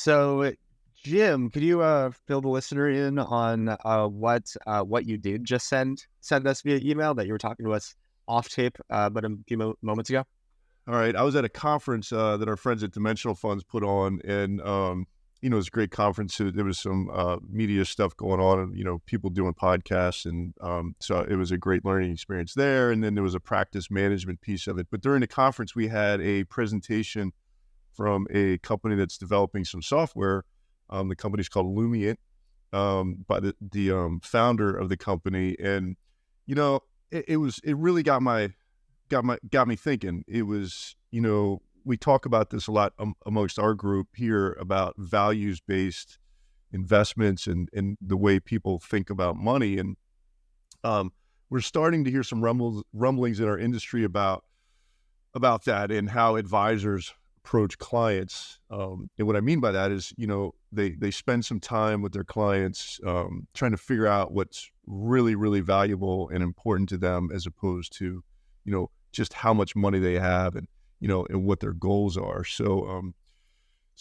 So, Jim, could you fill the listener in on what you did just send us via email that you were talking to us off tape, but a few moments ago? All right. I was at a conference that our friends at Dimensional Funds put on, and it was a great conference. There was some media stuff going on, and people doing podcasts, and so it was a great learning experience there. And then there was a practice management piece of it. But during the conference, we had a presentation from a company that's developing some software. The company's called Lumient, by the founder of the company, and it really got me thinking. It was, we talk about this a lot amongst our group here about values-based investments and the way people think about money. And we're starting to hear some rumblings in our industry about that and how advisors approach clients. And what I mean by that is, they spend some time with their clients, trying to figure out what's really, really valuable and important to them, as opposed to, just how much money they have and, and what their goals are. So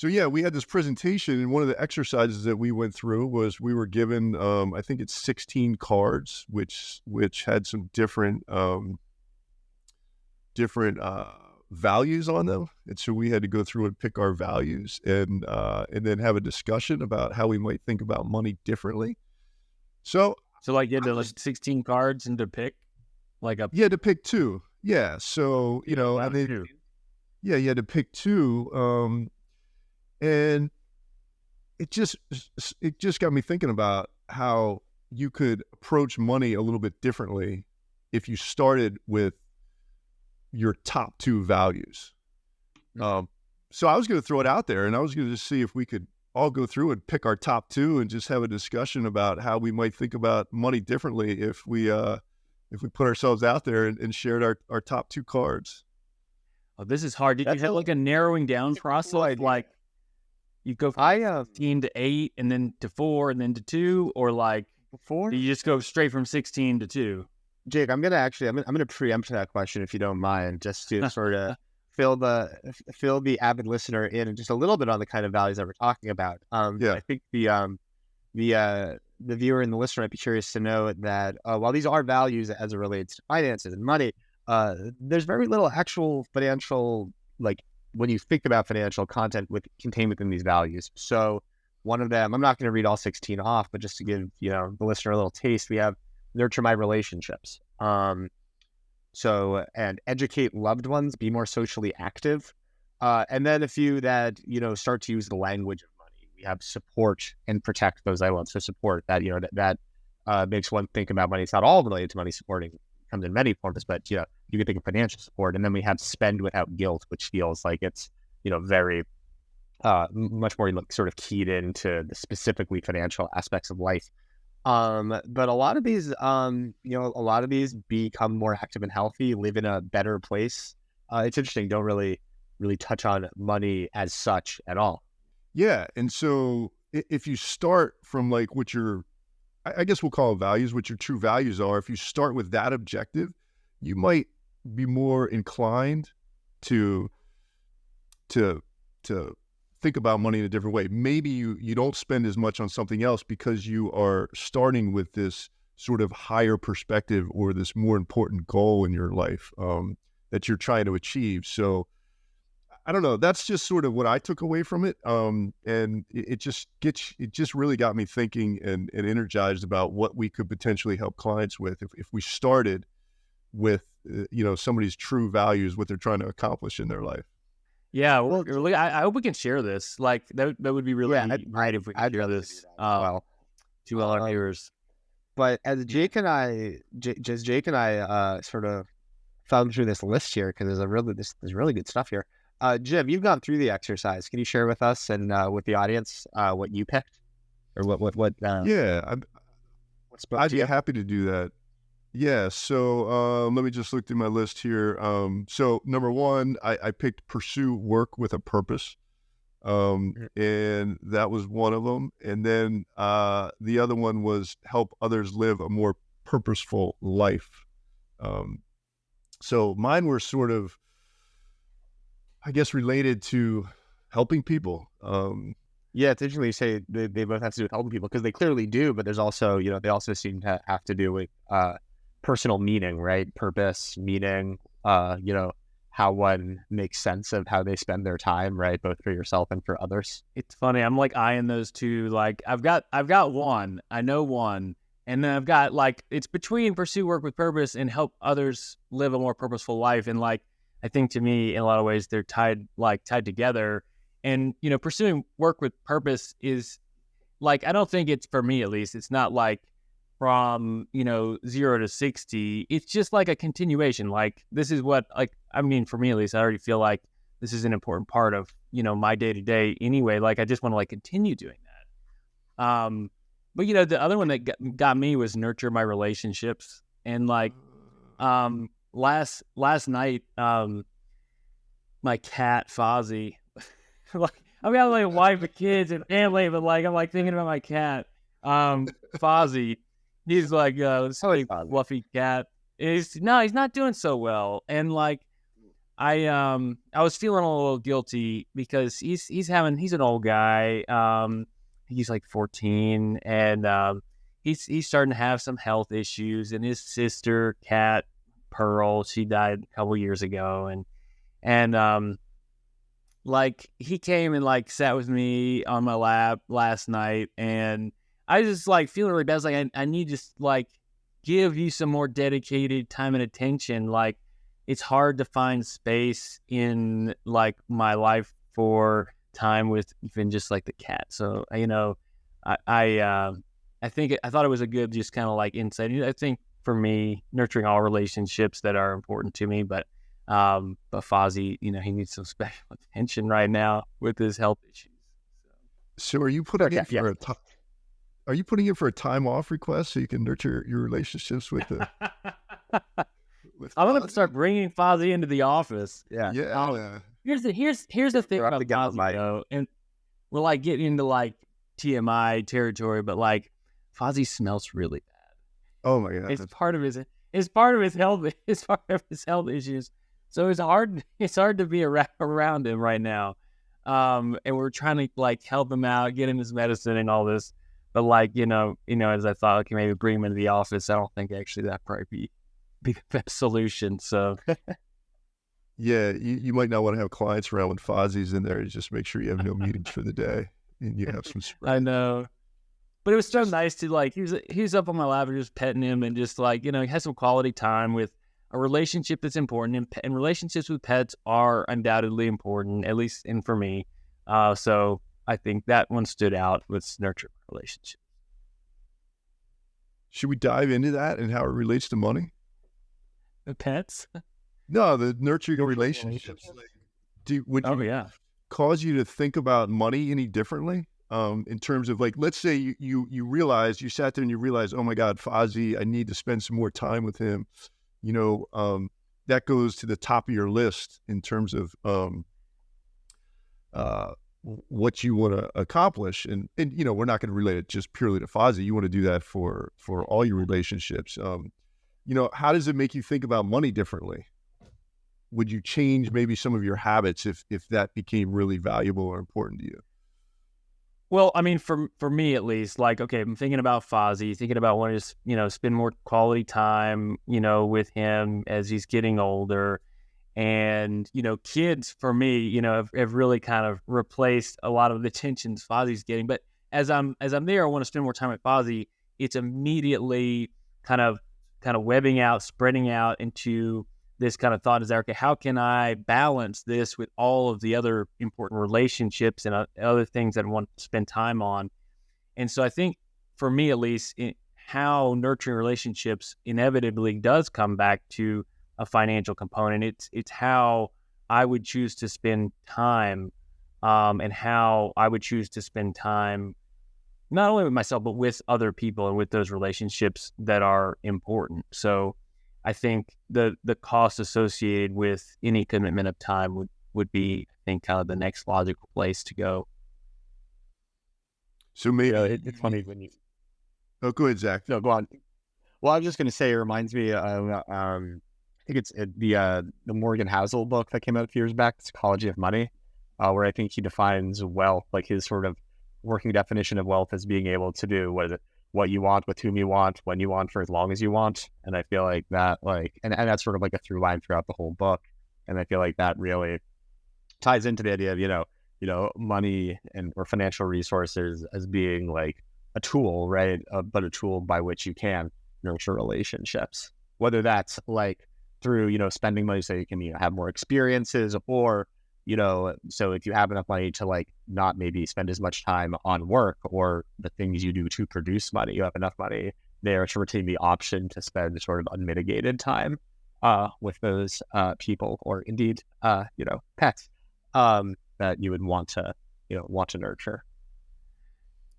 yeah, we had this presentation, and one of the exercises that we went through was we were given, I think it's 16 cards, which had some different values on them. And so we had to go through and pick our values and then have a discussion about how we might think about money differently. So like you had to 16 cards and to pick to pick two. Yeah. So, and then, you had to pick two. And it just got me thinking about how you could approach money a little bit differently if you started with your top two values. So I was going to throw it out there, and I was going to just see if we could all go through and pick our top two and just have a discussion about how we might think about money differently if we put ourselves out there and shared our top two cards. Oh, this is hard. Did you have a narrowing down process? Like you go from 16 to 8 and then to 4 and then to 2, or like before you just go straight from 16 to 2? Jake, I'm gonna preempt that question, if you don't mind, just to sort of fill the avid listener in just a little bit on the kind of values that we're talking about. I think the viewer and the listener might be curious to know that while these are values as it relates to finances and money, there's very little actual financial, like when you think about financial content contained within these values. So one of them, I'm not going to read all 16 off, but just to give the listener a little taste, we have nurture my relationships. And educate loved ones, be more socially active. And then a few that, start to use the language of money. We have support and protect those I love. So support that, that makes one think about money. It's not all related to money. Supporting comes in many forms, but, you can think of financial support. And then we have spend without guilt, which feels like it's, very much more sort of keyed into the specifically financial aspects of life. But a lot of these, become more active and healthy, live in a better place. It's interesting. Don't really touch on money as such at all. Yeah. And so if you start from like I guess we'll call it values, what your true values are. If you start with that objective, you might be more inclined to think about money in a different way. Maybe you don't spend as much on something else because you are starting with this sort of higher perspective or this more important goal in your life that you're trying to achieve. So I don't know. That's just sort of what I took away from it. And it just really got me thinking and energized about what we could potentially help clients with if we started with somebody's true values, what they're trying to accomplish in their life. Yeah, well, I hope we can share this. Like that would be really great if we could share this to all our viewers. But as Jake and I sort of found through this list here, because there's really good stuff here. Jim, you've gone through the exercise. Can you share with us and with the audience what you picked, or what? I'd be happy to do that. Yeah. So let me just look through my list here. So number one, I picked pursue work with a purpose. And that was one of them. And then the other one was help others live a more purposeful life. So mine were sort of, I guess, related to helping people. Yeah, it's interesting you say they both have to do with helping people, because they clearly do, but there's also, they also seem to have to do with personal meaning, right? Purpose, meaning, how one makes sense of how they spend their time, right? Both for yourself and for others. It's funny. I'm like eyeing those two. Like I've got one. I know one. And then I've got like, it's between pursue work with purpose and help others live a more purposeful life. And like, I think to me, in a lot of ways, they're tied together. And, pursuing work with purpose is like, I don't think it's, for me at least, it's not like from, 0 to 60. It's just like a continuation. Like, this is what, like, I mean, for me at least, I already feel like this is an important part of, my day to day anyway. Like, I just want to like continue doing that. But the other one that got me was nurture my relationships. And like last night, my cat Fozzie, like I've got like a wife and kids and family, but like I'm like thinking about my cat, Fozzie. He's like this big fluffy cat. He's not doing so well, and like I was feeling a little guilty because he's an old guy. He's like 14, and he's starting to have some health issues. And his sister, cat Pearl, she died a couple years ago, and like he came and like sat with me on my lap last night, and I just like feeling really bad. I was like, I need to like give you some more dedicated time and attention. Like it's hard to find space in like my life for time with even just like the cat. So I thought it was a good just kind of like insight. I think for me, nurturing all relationships that are important to me, but Fozzie, he needs some special attention right now with his health issues. So are you putting in for are you putting in for a time off request so you can nurture your relationships with the I'm gonna start bringing Fozzie into the office. Yeah. Here's the thing about Fozzie, though, and we're like getting into like TMI territory, but like Fozzie smells really bad. Oh my god! It's part of his health. It's part of his health issues. So it's hard to be around him right now. And we're trying to like help him out, get him his medicine and all this. But like as I thought, okay, maybe bring him into the office. I don't think actually that probably be the best solution. So. Yeah, you might not want to have clients around when Fozzie's in there. Just make sure you have no meetings for the day and you have some spread. I know. But it was so nice to like, he was up on my lap and just petting him and just like, he had some quality time with a relationship that's important. And relationships with pets are undoubtedly important, at least for me. So I think that one stood out with nurturing relationships. Should we dive into that and how it relates to money? The pets? No, the nurturing relationships. Would it cause you to think about money any differently? In terms of like, let's say you realize, you sat there and you realize, oh my God, Fozzie, I need to spend some more time with him. That goes to the top of your list in terms of what you want to accomplish. And we're not going to relate it just purely to Fozzie. You want to do that for all your relationships. How does it make you think about money differently? Would you change maybe some of your habits if that became really valuable or important to you? Well, I mean, for me at least, like, okay, I'm thinking about Fozzie, thinking about wanting to, spend more quality time, with him as he's getting older. And, kids for me, have really kind of replaced a lot of the tensions Fozzie's getting. But as I'm there, I want to spend more time with Fozzie. It's immediately kind of webbing out, spreading out into this kind of thought is, okay, how can I balance this with all of the other important relationships and other things that I want to spend time on? And so I think for me, at least, how nurturing relationships inevitably does come back to a financial component. It's how I would choose to spend time, and how I would choose to spend time, not only with myself, but with other people and with those relationships that are important. So I think the cost associated with any commitment of time would be, I think, kind of the next logical place to go. So maybe it's funny when you. Oh, go ahead, Zach. No, go on. Well, I was just going to say, it reminds me of, I think it's the Morgan Housel book that came out a few years back, Psychology of Money, where I think he defines wealth, like his sort of working definition of wealth is being able to do what you want, with whom you want, when you want, for as long as you want. And I feel like that, and that's sort of like a through line throughout the whole book. And I feel like that really ties into the idea of, money or financial resources as being like a tool, right? But a tool by which you can nurture relationships, whether that's like through, spending money so you can, have more experiences, or, so if you have enough money to like not maybe spend as much time on work or the things you do to produce money, you have enough money there to retain the option to spend sort of unmitigated time with those people, or indeed, pets that you would want to nurture.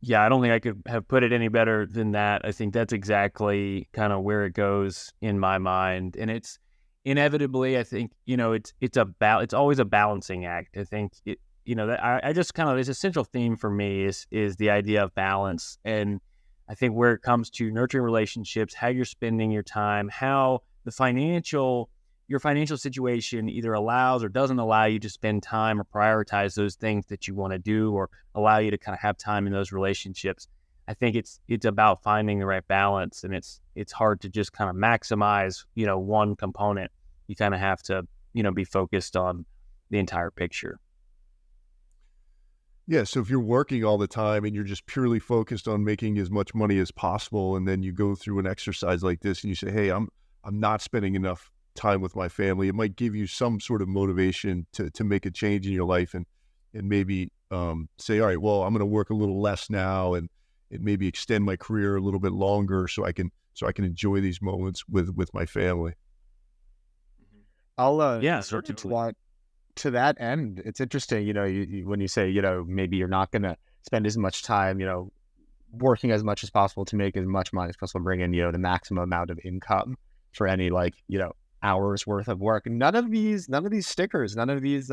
Yeah, I don't think I could have put it any better than that. I think that's exactly kind of where it goes in my mind. And it's inevitably, I think, it's always a balancing act. I think I just kind of, it's a central theme for me is the idea of balance. And I think where it comes to nurturing relationships, how you're spending your time, how your financial situation either allows or doesn't allow you to spend time or prioritize those things that you want to do, or allow you to kind of have time in those relationships. I think it's about finding the right balance, and it's hard to just kind of maximize, one component. You kind of have to, be focused on the entire picture. Yeah, so if you're working all the time and you're just purely focused on making as much money as possible, and then you go through an exercise like this and you say, "Hey, I'm not spending enough time with my family," it might give you some sort of motivation to make a change in your life, and maybe say, "All right, well, I'm going to work a little less now, and maybe extend my career a little bit longer so I can enjoy these moments with my family." I'll Yeah, certainly. To that end, it's interesting, when you say, maybe you're not going to spend as much time, working as much as possible to make as much money as possible, bring in, the maximum amount of income for any hours worth of work. None of these stickers, none of these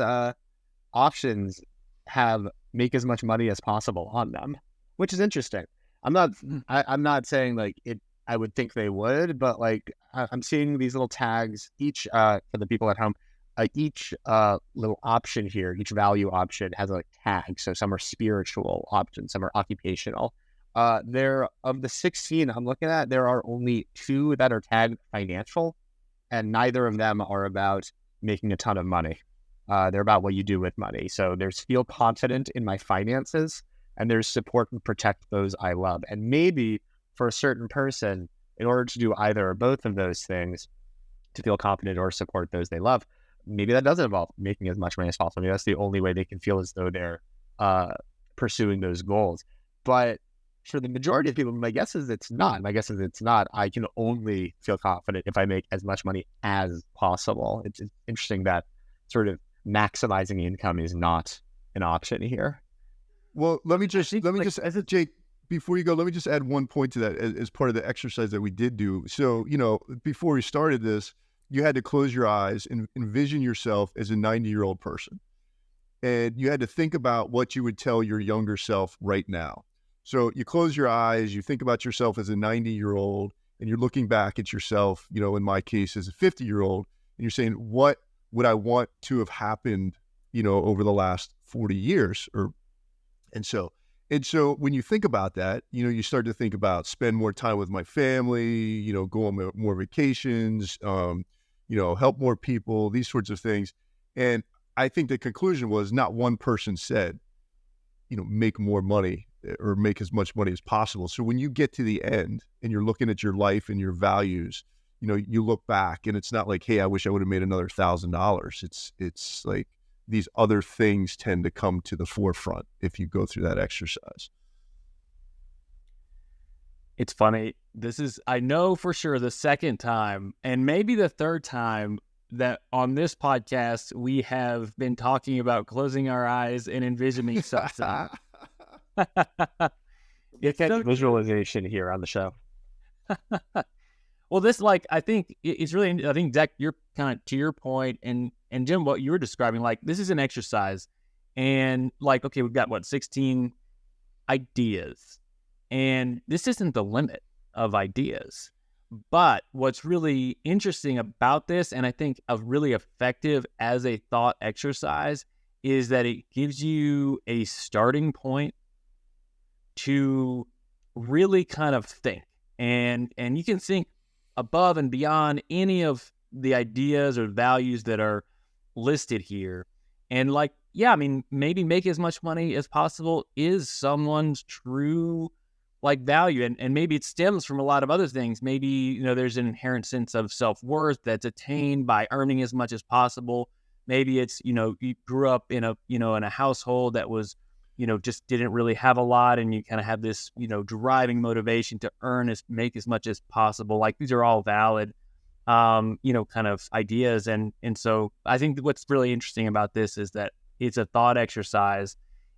options have make as much money as possible on them, which is interesting. I'm not saying like it. I would think they would, but I'm seeing these little tags each for the people at home. Each little option here, each value option has a tag. So some are spiritual options, some are occupational. There of the 16 I'm looking at, there are only 2 that are tagged financial, and neither of them are about making a ton of money. They're about what you do with money. So there's feel confident in my finances, and there's support and protect those I love. And maybe for a certain person, in order to do either or both of those things, to feel confident or support those they love, maybe that doesn't involve making as much money as possible. Maybe that's the only way they can feel as though they're pursuing those goals. But for the majority of people, my guess is it's not. I can only feel confident if I make as much money as possible. It's interesting that sort of maximizing income is not an option here. Well, Jake, before you go, let me just add one point to that as part of the exercise that we did do. So, before we started this, you had to close your eyes and envision yourself as a 90-year-old person. And you had to think about what you would tell your younger self right now. So you close your eyes, you think about yourself as a 90-year-old, and you're looking back at yourself, in my case, as a 50-year-old, and you're saying, what would I want to have happened, over the last 40 years? And so when you think about that, you start to think about spend more time with my family, go on more vacations, help more people, these sorts of things. And I think the conclusion was not one person said, make more money or make as much money as possible. So when you get to the end and you're looking at your life and your values, you look back and it's not like, hey, I wish I would have made another $1,000. It's like these other things tend to come to the forefront if you go through that exercise. It's funny. This is, I know for sure, the second time and maybe the third time that on this podcast we have been talking about closing our eyes and envisioning something. It's visualization here on the show. Well, this, I think it's really, I think, Zach, you're kind of to your point, and Jim, what you were describing, this is an exercise, and okay, we've got 16 ideas, and this isn't the limit of ideas. But what's really interesting about this, and I think really effective as a thought exercise, is that it gives you a starting point to really kind of think, and you can think above and beyond any of the ideas or values that are listed here. And like, yeah, I mean, maybe make as much money as possible is someone's true like value. And maybe it stems from a lot of other things. Maybe, you know, there's an inherent sense of self-worth that's attained by earning as much as possible. Maybe it's, you know, you grew up in a, you know, in a household that was, you know, just didn't really have a lot, and you kind of have this, you know, driving motivation to make as much as possible. Like, these are all valid, you know, kind of ideas. And so I think what's really interesting about this is that it's a thought exercise,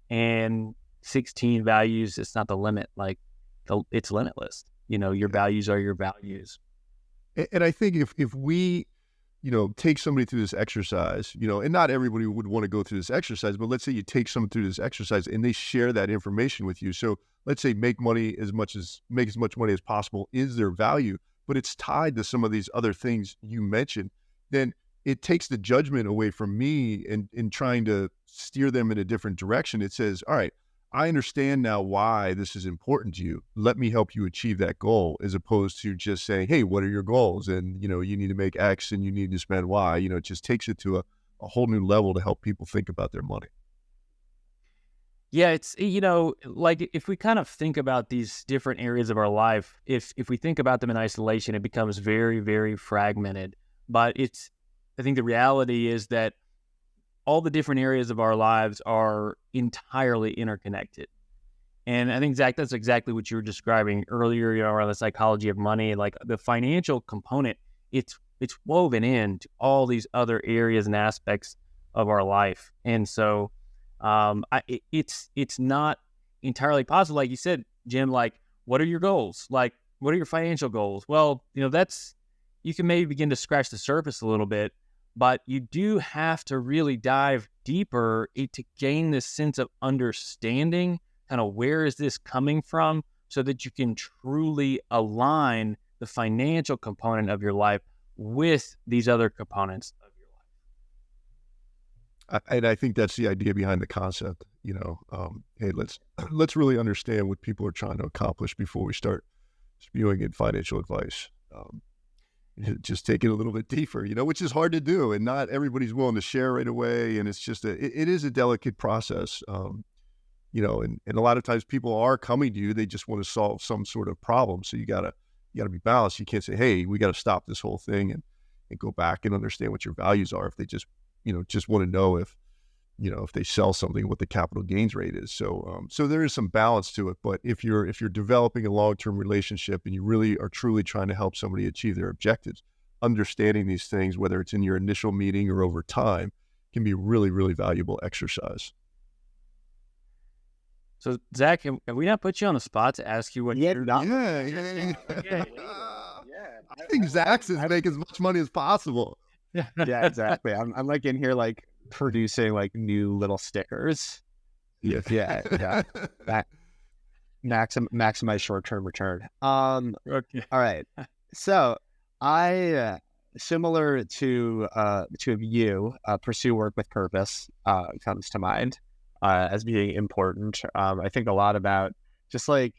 and 16 values, it's not the limit. Like, it's limitless. You know, your values are your values. And I think if we, you know, take somebody through this exercise, you know, and not everybody would want to go through this exercise, but let's say you take someone through this exercise and they share that information with you. So let's say make as much money as possible is their value, but it's tied to some of these other things you mentioned, then it takes the judgment away from me in trying to steer them in a different direction. It says, all right, I understand now why this is important to you. Let me help you achieve that goal, as opposed to just saying, hey, what are your goals? And, you know, you need to make X and you need to spend Y. You know, it just takes it to a whole new level to help people think about their money. Yeah, it's, you know, like, if we kind of think about these different areas of our life, if we think about them in isolation, it becomes very, very fragmented. But I think the reality is that all the different areas of our lives are entirely interconnected. And I think, Zach, that's exactly what you were describing earlier, you know, around the psychology of money. Like, the financial component, it's woven into all these other areas and aspects of our life. And so it's not entirely possible. Like you said, Jim, like, what are your goals? Like, what are your financial goals? Well, you know, you can maybe begin to scratch the surface a little bit, but you do have to really dive deeper to gain this sense of understanding, kind of where is this coming from, so that you can truly align the financial component of your life with these other components of your life. And I think that's the idea behind the concept. You know, hey, let's really understand what people are trying to accomplish before we start spewing in financial advice. Just take it a little bit deeper, you know, which is hard to do, and not everybody's willing to share right away. And it's just it is a delicate process, you know, and a lot of times people are coming to you, they just want to solve some sort of problem. So you gotta be balanced. You can't say, hey, we got to stop this whole thing and go back and understand what your values are. If they just, you know, just want to know if, you know, if they sell something, what the capital gains rate is. So, so there is some balance to it. But if you're developing a long-term relationship and you really are truly trying to help somebody achieve their objectives, understanding these things, whether it's in your initial meeting or over time, can be really, really valuable exercise. So, Zach, have we not put you on the spot to ask you what you're not? Yeah. I think Zach's is make as much money as possible. Yeah, exactly. I'm like in here, like, producing like new little stickers. Yeah. That maximize short-term return. Okay. All right. So I similar to the two of you, pursue work with purpose comes to mind as being important. I think a lot about just like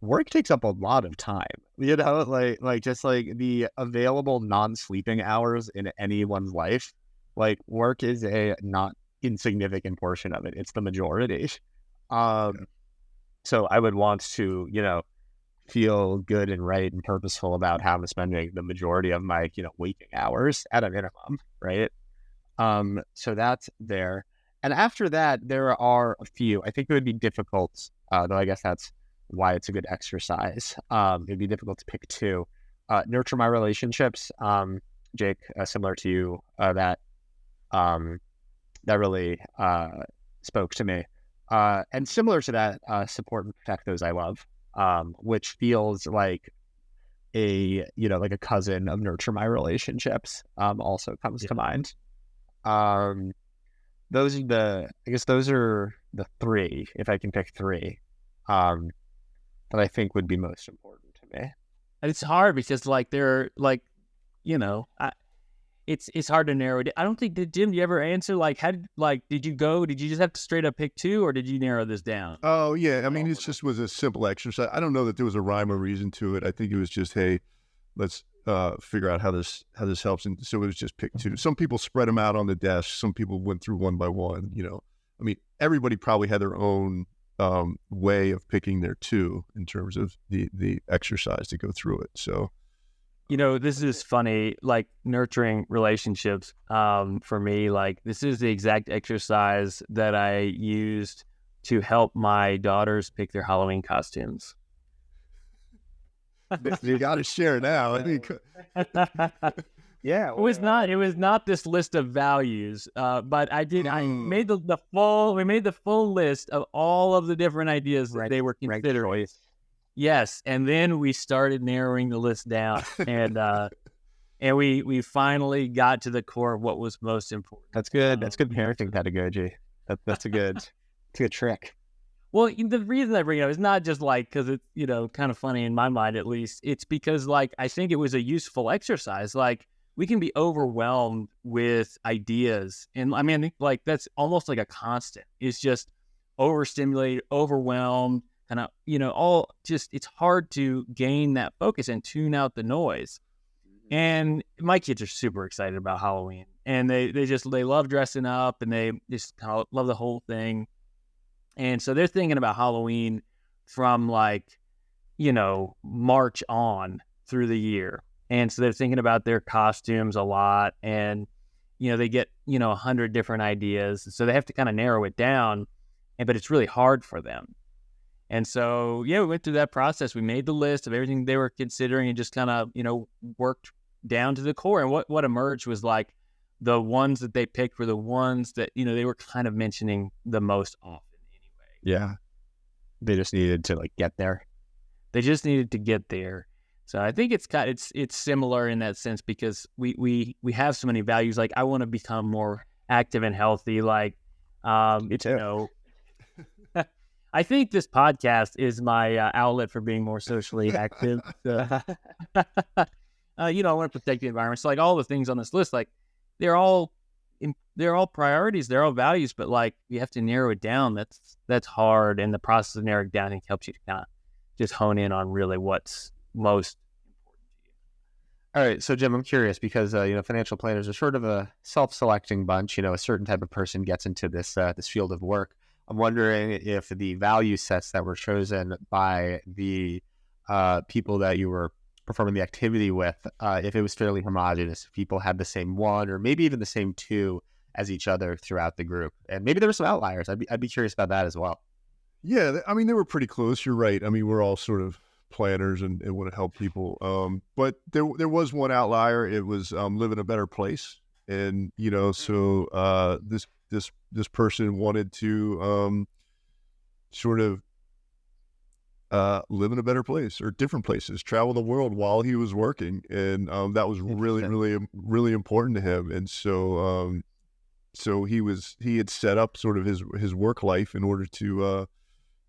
work takes up a lot of time, you know, like just like the available non-sleeping hours in anyone's life. Like, work is a not insignificant portion of it. It's the majority. So I would want to, you know, feel good and right and purposeful about how I'm spending the majority of my, you know, waking hours at a minimum, right? So that's there. And after that, there are a few. I think it would be difficult, though I guess that's why it's a good exercise. It'd be difficult to pick two. Nurture my relationships. Jake, similar to you, that really spoke to me. And similar to that, support and protect those I love, which feels like like a cousin of nurture my relationships, also comes to mind. Those are the three, if I can pick three, that I think would be most important to me. And it's hard because, like, they're like, you know, it's hard to narrow it. I don't think, Jim, do you ever answer like did you just have to straight up pick two, or did you narrow this down? Oh yeah, I mean, it just was a simple exercise. I don't know that there was a rhyme or reason to it. I think it was just, hey, let's figure out how this helps. And so it was just pick two. Some people spread them out on the desk. Some people went through one by one. I mean, everybody probably had their own way of picking their two in terms of the exercise to go through it. So, this is funny, like nurturing relationships. For me, like this is the exact exercise that I used to help my daughters pick their Halloween costumes. You got to share now. I mean, yeah, it was not this list of values, but I made we made the full list of all of the different ideas that they were considering. Yes, and then we started narrowing the list down, and we finally got to the core of what was most important. That's good. That's good parenting pedagogy. That's a good trick. Well, the reason I bring it up is not just like because it's kind of funny in my mind, at least. It's because like I think it was a useful exercise. Like we can be overwhelmed with ideas, and I mean, I think like that's almost like a constant. It's just overstimulated, overwhelmed, kind of all just. It's hard to gain that focus and tune out the noise. And my kids are super excited about Halloween, and they love dressing up, and they just kind of love the whole thing. And so they're thinking about Halloween from like, March on through the year. And so they're thinking about their costumes a lot, and, they get, 100 different ideas. So they have to kind of narrow it down, but it's really hard for them. And so, we went through that process. We made the list of everything they were considering and just kind of, worked down to the core. And what emerged was like the ones that they picked were the ones that, they were kind of mentioning the most often. Yeah. They just needed to like get there. They just needed to get there. So I think it's similar in that sense because we have so many values. Like I want to become more active and healthy. Like, Me too. I think this podcast is my outlet for being more socially active. I want to protect the environment. So like all the things on this list, like they're all priorities, they're all values, but like you have to narrow it down. That's hard, and the process of narrowing down, I think, helps you to kind of just hone in on really what's most important to you. All right, so Jim, I'm curious because financial planners are sort of a self-selecting bunch. A certain type of person gets into this field of work. I'm wondering if the value sets that were chosen by the people that you were performing the activity with, if it was fairly homogenous, if people had the same one or maybe even the same two as each other throughout the group, and maybe there were some outliers. I'd be curious about that as well. Yeah, I mean, they were pretty close. You're right. I mean, we're all sort of planners and want to help people. But there was one outlier. It was live in a better place, and so this person wanted to sort of live in a better place or different places, travel the world while he was working. And that was really, really, really important to him. And so he had set up sort of his work life in order to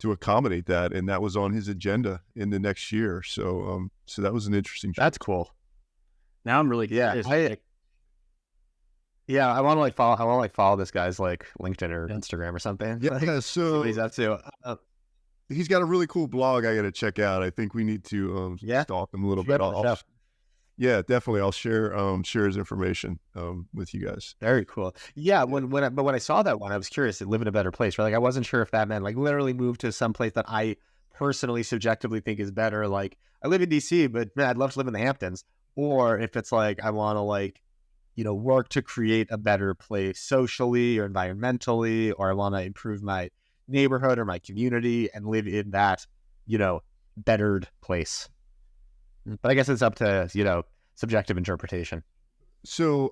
accommodate that. And that was on his agenda in the next year. So that was an interesting. That's cool. Now I'm really curious. I want to follow this guy's like LinkedIn or Instagram or something. Yeah. So he's up to. He's got a really cool blog I got to check out. I think we need to stalk him a little bit. Yeah, definitely. I'll share his information with you guys. Very cool. Yeah, when I saw that one, I was curious to live in a better place. Right, like I wasn't sure if that meant like literally move to some place that I personally subjectively think is better. Like I live in DC, but man, I'd love to live in the Hamptons. Or if it's like I want to work to create a better place socially or environmentally, or I want to improve my neighborhood or my community and live in that, bettered place. But I guess it's up to, subjective interpretation. So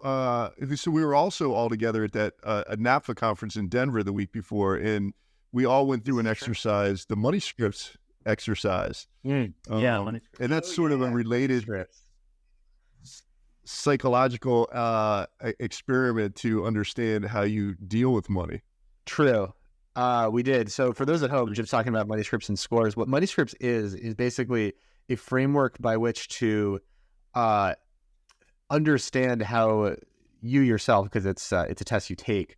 we were also all together at that a NAPFA conference in Denver the week before, and we all went through an exercise, the money scripts exercise. Money scripts. And that's sort of a related psychological experiment to understand how you deal with money. True. We did. So for those at home, Jim's talking about money scripts and scores. What money scripts is basically a framework by which to understand how you yourself, because it's a test you take,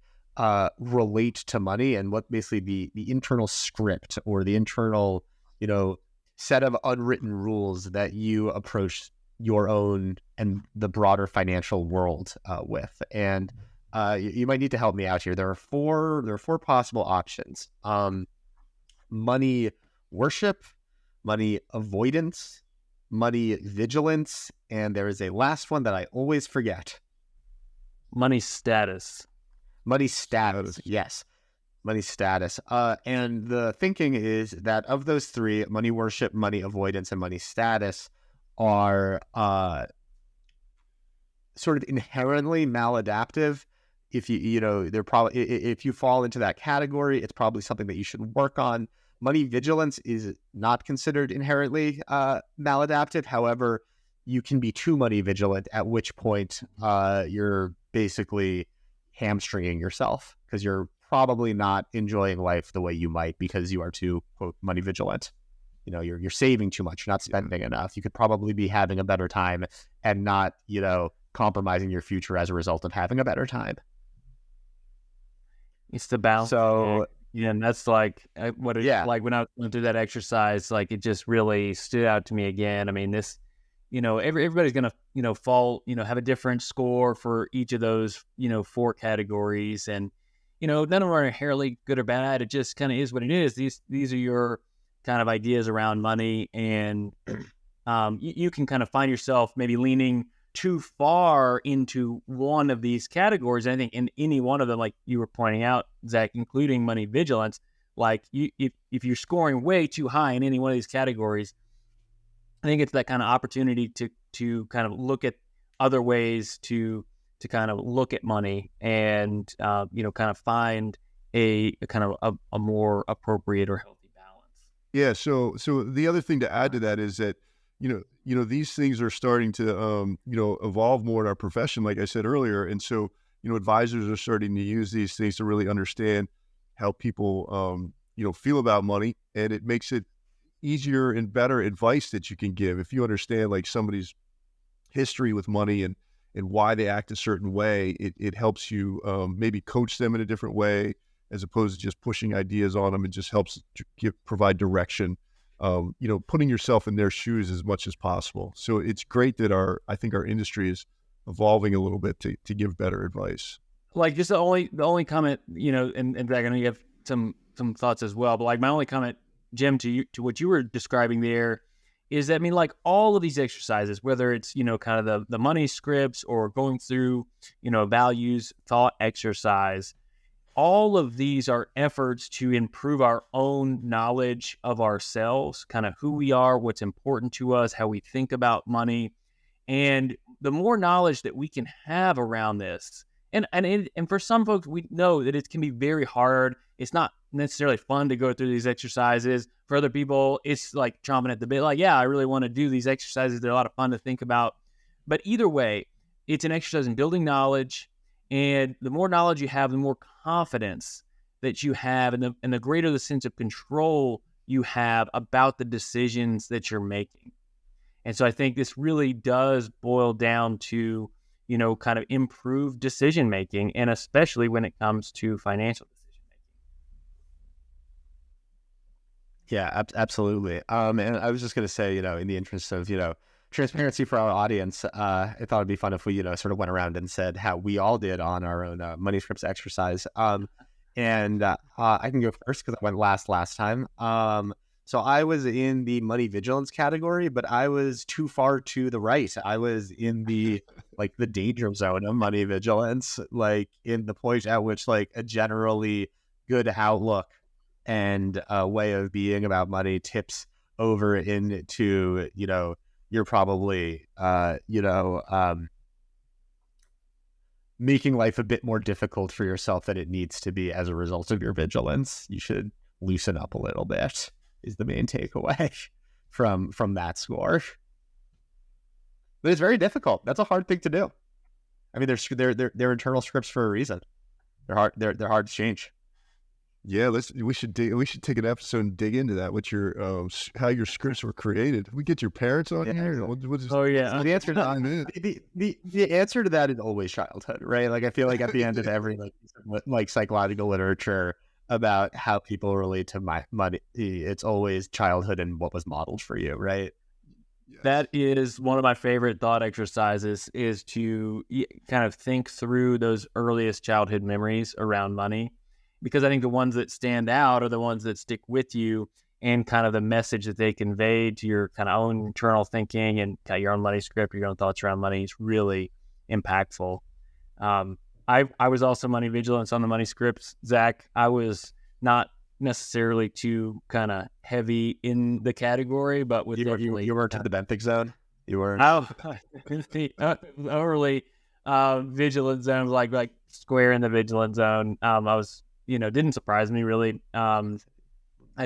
relate to money, and what basically the internal script or the internal, set of unwritten rules that you approach your own and the broader financial world with. And you might need to help me out here. There are four possible options: money worship, money avoidance, money vigilance, and there is a last one that I always forget. Money status. Money status. Yes. Money status. And the thinking is that of those three, money worship, money avoidance, and money status are sort of inherently maladaptive. If they're probably, if you fall into that category, it's probably something that you should work on. Money vigilance is not considered inherently maladaptive. However, you can be too money vigilant, at which point you're basically hamstringing yourself, because you're probably not enjoying life the way you might because you are too, quote, money vigilant. You're saving too much, you're not spending enough. You could probably be having a better time and not, compromising your future as a result of having a better time. It's the balance. So, yeah, and that's like like when I went through that exercise, like it just really stood out to me again. I mean, this, everybody's gonna, fall, have a different score for each of those, 4 categories, and none of them are inherently good or bad. It just kind of is what it is. These are your kind of ideas around money, and you can kind of find yourself maybe leaning too far into one of these categories. And I think in any one of them, like you were pointing out, Zach, including money vigilance, like if you're scoring way too high in any one of these categories, I think it's that kind of opportunity to kind of look at other ways to kind of look at money and kind of find a kind of a more appropriate or healthy balance. Yeah. So the other thing to add to that is that these things are starting to evolve more in our profession, like I said earlier, and so advisors are starting to use these things to really understand how people feel about money, and it makes it easier and better advice that you can give if you understand like somebody's history with money and why they act a certain way. It helps you maybe coach them in a different way as opposed to just pushing ideas on them. It just helps provide direction. Putting yourself in their shoes as much as possible. So it's great that I think our industry is evolving a little bit to give better advice. Like just the only comment, and Greg, I know you have some thoughts as well, but like my only comment, Jim, to what you were describing there is that, I mean, like all of these exercises, whether it's, kind of the money scripts or going through, values, thought exercise, all of these are efforts to improve our own knowledge of ourselves, kind of who we are, what's important to us, how we think about money. And the more knowledge that we can have around this, and for some folks, we know that it can be very hard. It's not necessarily fun to go through these exercises. For other people, it's like chomping at the bit, like, yeah, I really want to do these exercises. They're a lot of fun to think about. But either way, it's an exercise in building knowledge. And the more knowledge you have, the more confidence that you have, and the greater the sense of control you have about the decisions that you're making. And so I think this really does boil down to, kind of improved decision making, and especially when it comes to financial decision making. Yeah, absolutely. And I was just going to say, in the interest of, transparency for our audience, I thought it'd be fun if we, sort of went around and said how we all did on our own money scripts exercise. And I can go first because I went last time. So I was in the money vigilance category, but I was too far to the right. I was in the the danger zone of money vigilance, like in the point at which like a generally good outlook and a way of being about money tips over into, you're probably, making life a bit more difficult for yourself than it needs to be as a result of your vigilance. You should loosen up a little bit, is the main takeaway from that score. But it's very difficult. That's a hard thing to do. I mean, they're internal scripts for a reason. They're hard to change. Yeah, we should take an episode and dig into that. What your how your scripts were created. We get your parents on here. Oh yeah. So the answer to the answer to that is always childhood, right? Like I feel like at the end of every like psychological literature about how people relate to money, it's always childhood and what was modeled for you, right? Yes. That is one of my favorite thought exercises, is to kind of think through those earliest childhood memories around money, because I think the ones that stand out are the ones that stick with you, and kind of the message that they convey to your kind of own internal thinking and kind of your own money script, your own thoughts around money is really impactful. I was also money vigilant on the money scripts, Zach. I was not necessarily too kind of heavy in the category, but with you weren't to the benthic zone. You weren't. Oh, the overly vigilant zone, like square in the vigilant zone. I was, didn't surprise me really. I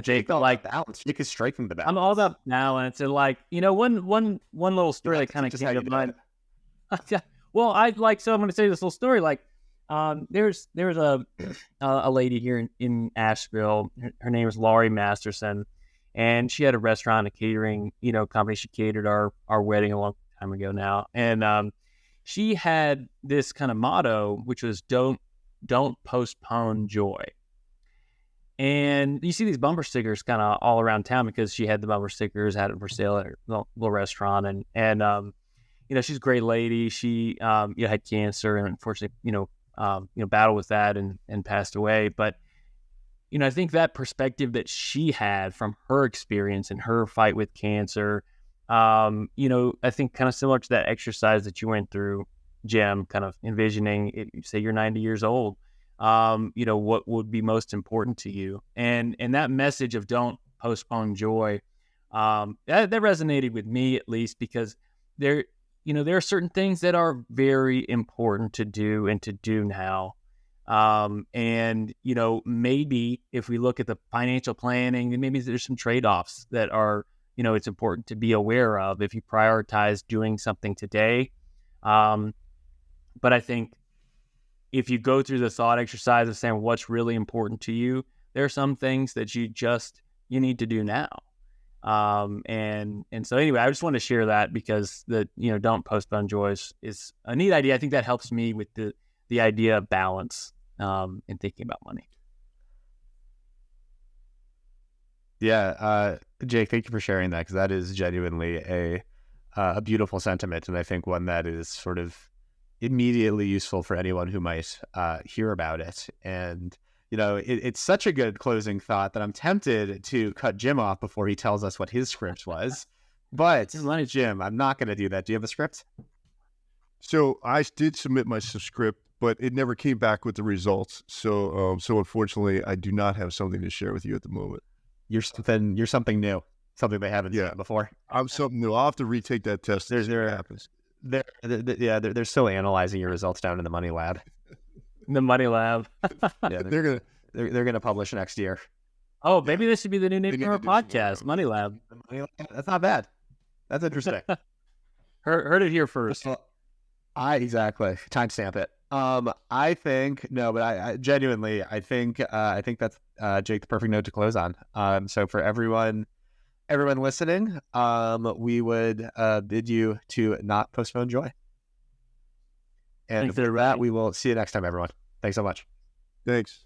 think like balance. Jake is striking the balance. I'm all about balance, and like one little story that kind of came to mind. Well, I'm going to say this little story. Like, there's a lady here in Asheville. Her name is Laurie Masterson, and she had a restaurant, a catering, company. She catered our wedding a long time ago now, and she had this kind of motto, which was "Don't postpone joy." And you see these bumper stickers kind of all around town, because she had the bumper stickers, had it for sale at her little restaurant, and she's a great lady. She had cancer and unfortunately battled with that and passed away. But I think that perspective that she had from her experience and her fight with cancer, I think kind of similar to that exercise that you went through, Jim, kind of envisioning it, say you're 90 years old, what would be most important to you, and that message of don't postpone joy, that resonated with me, at least, because there are certain things that are very important to do and to do now. And maybe if we look at the financial planning, maybe there's some trade-offs that are, it's important to be aware of if you prioritize doing something today. But I think if you go through the thought exercise of saying what's really important to you, there are some things that you need to do now. And so anyway, I just want to share that, because don't postpone joy is a neat idea. I think that helps me with the idea of balance, in thinking about money. Yeah. Jake, thank you for sharing that, because that is genuinely a beautiful sentiment. And I think one that is sort of immediately useful for anyone who might hear about it. And it's such a good closing thought that I'm tempted to cut Jim off before he tells us what his script was. But Jim, I'm not going to do that. Do you have a script? So I did submit my script, but it never came back with the results. So unfortunately, I do not have something to share with you at the moment. You're something new, something they haven't seen before. I'm something new. I'll have to retake that test. There happens. They're still analyzing your results down in the money lab. The money lab. Yeah, they're gonna publish next year. Oh, maybe this should be the new name of our podcast, Money Lab. That's not bad. That's interesting. Heard it here first. Exactly. Timestamp it. I think no, but I genuinely think that's Jake, the perfect note to close on. So for everyone listening, we would bid you to not postpone joy. And for that, we will see you next time, everyone. Thanks so much. Thanks.